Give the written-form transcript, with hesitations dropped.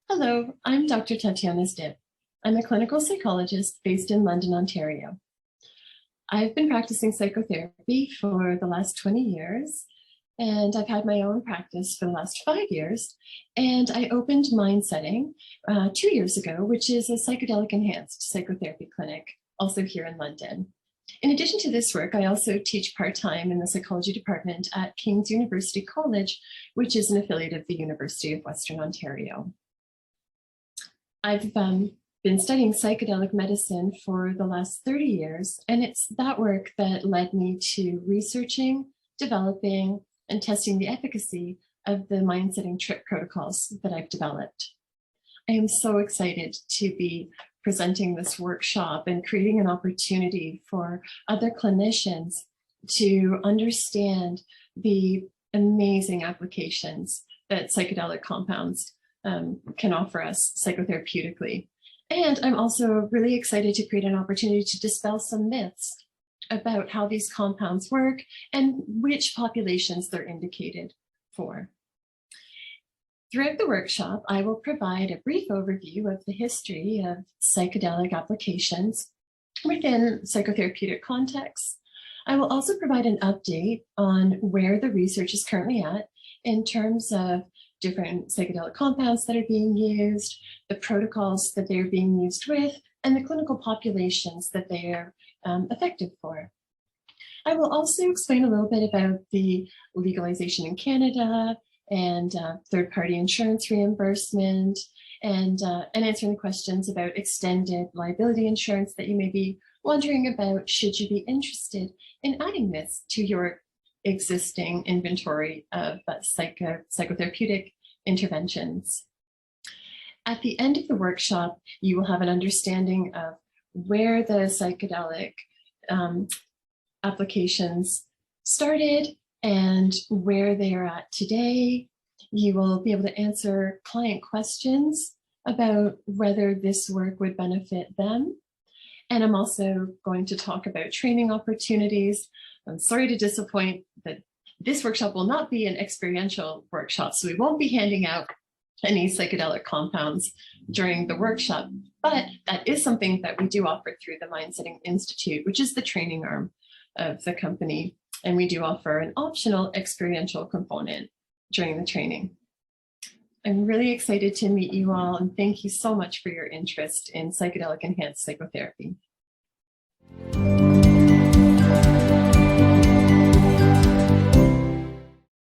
Hello, I'm Dr. Tatiana Zdyb. I'm a clinical psychologist based in London, Ontario. I've been practicing psychotherapy for the last 20 years, and I've had my own practice for the last 5 years. And I opened Mind Setting 2 years ago, which is a psychedelic enhanced psychotherapy clinic, also here in London. In addition to this work, I also teach part-time in the psychology department at King's University College, which is an affiliate of the University of Western Ontario. I've been studying psychedelic medicine for the last 30 years, and it's that work that led me to researching, developing, and testing the efficacy of the mind-setting trip protocols that I've developed. I am so excited to be presenting this workshop and creating an opportunity for other clinicians to understand the amazing applications that psychedelic compounds can offer us psychotherapeutically. And I'm also really excited to create an opportunity to dispel some myths about how these compounds work and which populations they're indicated for. Throughout the workshop, I will provide a brief overview of the history of psychedelic applications within psychotherapeutic contexts. I will also provide an update on where the research is currently at in terms of different psychedelic compounds that are being used, the protocols that they're being used with, and the clinical populations that they are effective for. I will also explain a little bit about the legalization in Canada and third-party insurance reimbursement, and answering the questions about extended liability insurance that you may be wondering about should you be interested in adding this to your existing inventory of psychotherapeutic interventions. At the end of the workshop, you will have an understanding of where the psychedelic applications started and where they are at today. You will be able to answer client questions about whether this work would benefit them. And I'm also going to talk about training opportunities. I'm sorry to disappoint that this workshop will not be an experiential workshop, so we won't be handing out any psychedelic compounds during the workshop, but that is something that we do offer through the Mind Setting Institute, which is the training arm of the company. And we do offer an optional experiential component during the training. I'm really excited to meet you all, and thank you so much for your interest in psychedelic enhanced psychotherapy.